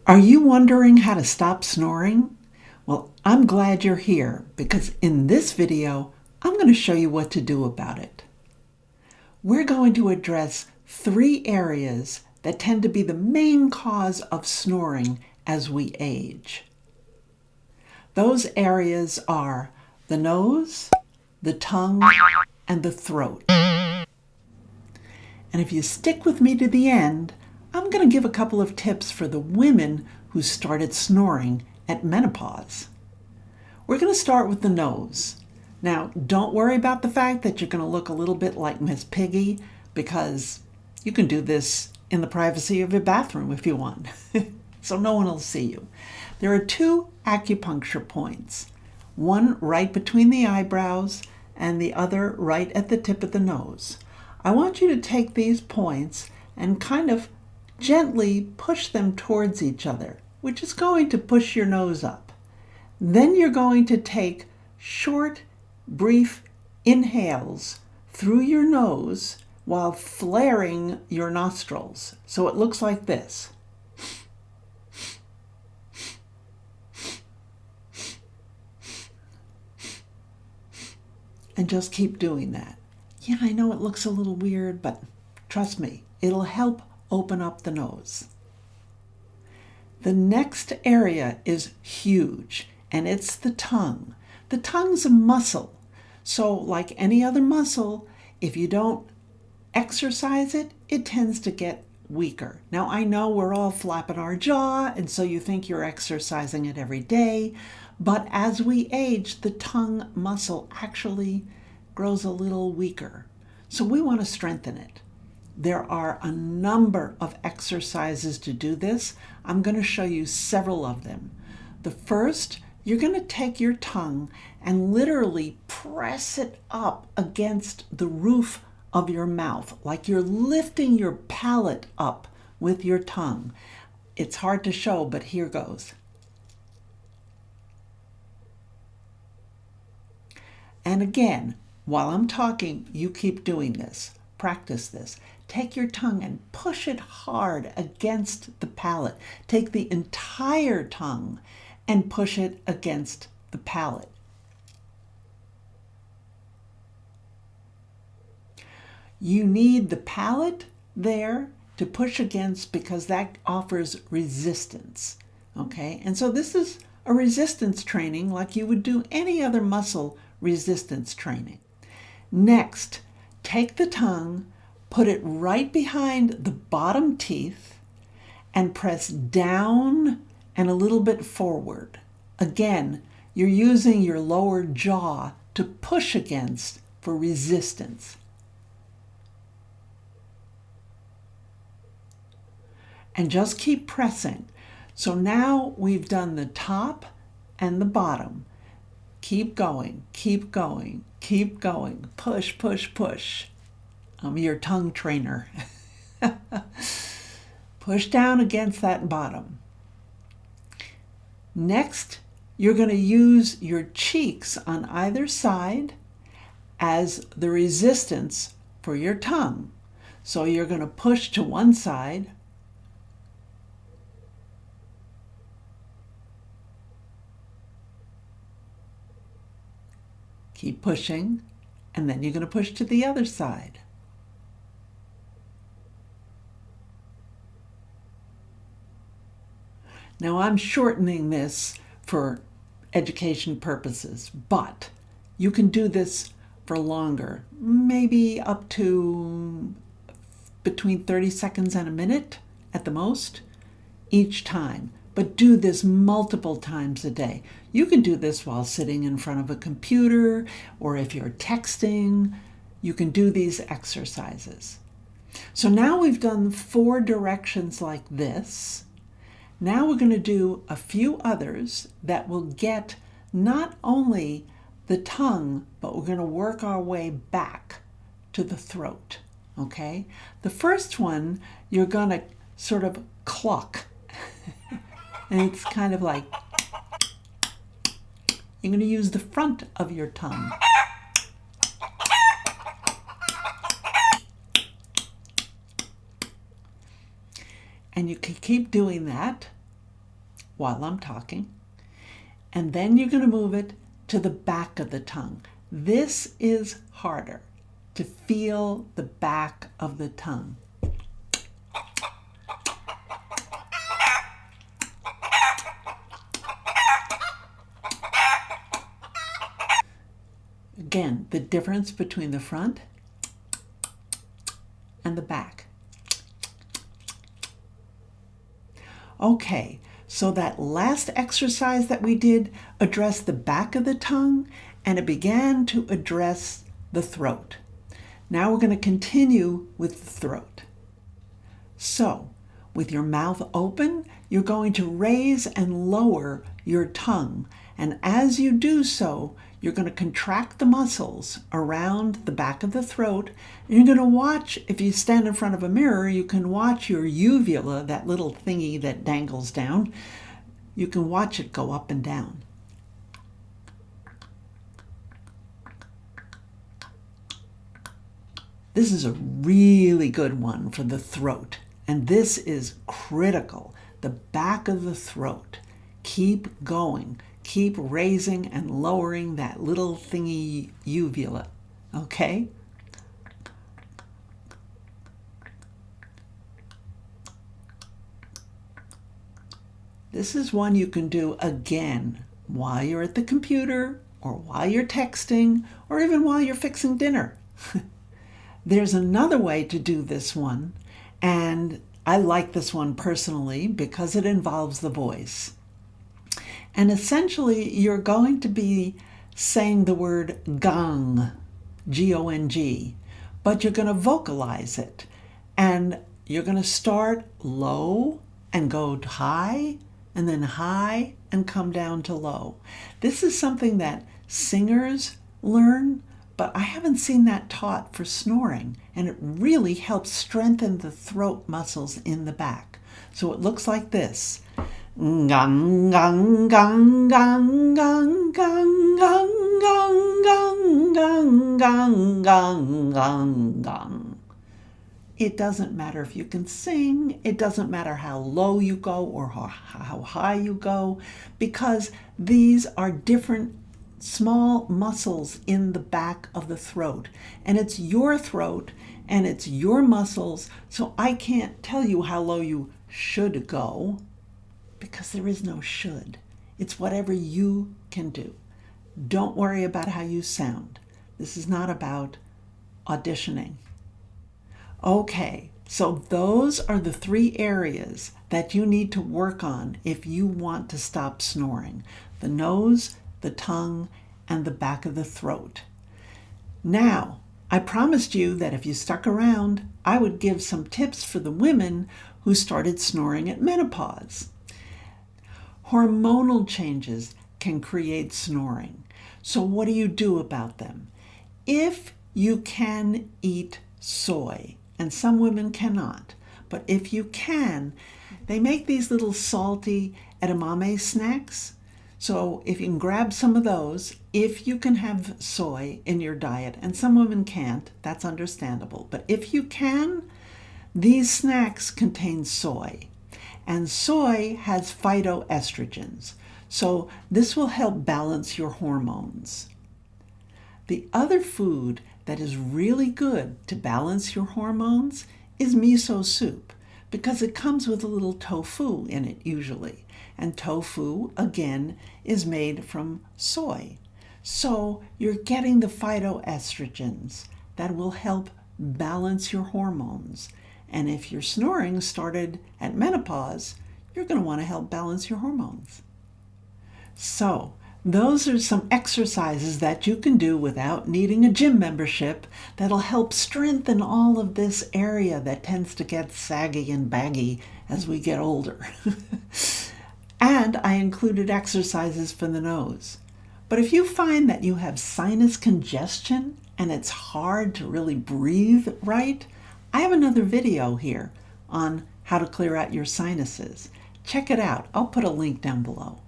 Are you wondering how to stop snoring? Well, I'm glad you're here because in this video, I'm going to show you what to do about it. We're going to address 3 areas that tend to be the main cause of snoring as we age. Those areas are the nose, the tongue, and the throat. And if you stick with me to the end, I'm going to give a couple of tips for the women who started snoring at menopause. We're going to start with the nose. Now, don't worry about the fact that you're going to look a little bit like Miss Piggy, because you can do this in the privacy of your bathroom if you want. So no one will see you. There are 2 acupuncture points, one right between the eyebrows and the other right at the tip of the nose. I want you to take these points and kind of gently push them towards each other, which is going to push your nose up. Then you're going to take short, brief inhales through your nose while flaring your nostrils. So it looks like this. And just keep doing that. Yeah, I know it looks a little weird, but trust me, it'll help open up the nose. The next area is huge, and it's the tongue. The tongue's a muscle. So like any other muscle, if you don't exercise it, it tends to get weaker. Now I know we're all flapping our jaw, and so you think you're exercising it every day, but as we age, the tongue muscle actually grows a little weaker. So we want to strengthen it. There are a number of exercises to do this. I'm going to show you several of them. The first, you're going to take your tongue and literally press it up against the roof of your mouth, like you're lifting your palate up with your tongue. It's hard to show, but here goes. And again, while I'm talking, you keep doing this. Practice this. Take your tongue and push it hard against the palate. Take the entire tongue and push it against the palate. You need the palate there to push against because that offers resistance. Okay? And so this is a resistance training like you would do any other muscle resistance training. Next, take the tongue, put it right behind the bottom teeth, and press down and a little bit forward. Again, you're using your lower jaw to push against for resistance. And just keep pressing. So now we've done the top and the bottom. Keep going, keep going, keep going. Push, push, push. I'm your tongue trainer. Push down against that bottom. Next, you're going to use your cheeks on either side as the resistance for your tongue. So you're going to push to one side, keep pushing, and then you're going to push to the other side. Now I'm shortening this for education purposes, but you can do this for longer, maybe up to between 30 seconds and a minute at the most each time. But do this multiple times a day. You can do this while sitting in front of a computer, or if you're texting, you can do these exercises. So now we've done 4 directions like this. Now we're going to do a few others that will get not only the tongue, but we're going to work our way back to the throat. Okay? The first one, you're going to sort of cluck. And it's kind of like, you're going to use the front of your tongue. And you can keep doing that while I'm talking. And then you're going to move it to the back of the tongue. This is harder, to feel the back of the tongue. Again, the difference between the front and the back. Okay, so that last exercise that we did addressed the back of the tongue, and it began to address the throat. Now we're going to continue with the throat. So, with your mouth open, you're going to raise and lower your tongue. And as you do so, you're going to contract the muscles around the back of the throat. And you're going to watch, if you stand in front of a mirror, you can watch your uvula, that little thingy that dangles down. You can watch it go up and down. This is a really good one for the throat. And this is critical. The back of the throat. Keep going. Keep raising and lowering that little thingy uvula. Okay? This is one you can do again while you're at the computer, or while you're texting, or even while you're fixing dinner. There's another way to do this one, and I like this one personally because it involves the voice. And essentially, you're going to be saying the word gong, G-O-N-G, but you're going to vocalize it. And you're going to start low and go high, and then high and come down to low. This is something that singers learn, but I haven't seen that taught for snoring, and it really helps strengthen the throat muscles in the back. So it looks like this. Gang, gang, gang, gang, gang, gang, gang, gang, gang, gang, gang, gang, gang. It doesn't matter if you can sing, it doesn't matter how low you go or how high you go, because these are different small muscles in the back of the throat. And it's your throat and it's your muscles, so I can't tell you how low you should go, because there is no should. It's whatever you can do. Don't worry about how you sound. This is not about auditioning. Okay, so those are the 3 areas that you need to work on if you want to stop snoring. The nose, the tongue, and the back of the throat. Now, I promised you that if you stuck around, I would give some tips for the women who started snoring at menopause. Hormonal changes can create snoring. So what do you do about them? If you can eat soy, and some women cannot, but if you can, they make these little salty edamame snacks. So if you can grab some of those, if you can have soy in your diet, and some women can't, that's understandable. But if you can, these snacks contain soy. And soy has phytoestrogens. So this will help balance your hormones. The other food that is really good to balance your hormones is miso soup, because it comes with a little tofu in it usually. And tofu, again, is made from soy. So you're getting the phytoestrogens that will help balance your hormones. And if your snoring started at menopause, you're going to want to help balance your hormones. So those are some exercises that you can do without needing a gym membership that'll help strengthen all of this area that tends to get saggy and baggy as we get older. And I included exercises for the nose. But if you find that you have sinus congestion and it's hard to really breathe right, I have another video here on how to clear out your sinuses. Check it out. I'll put a link down below.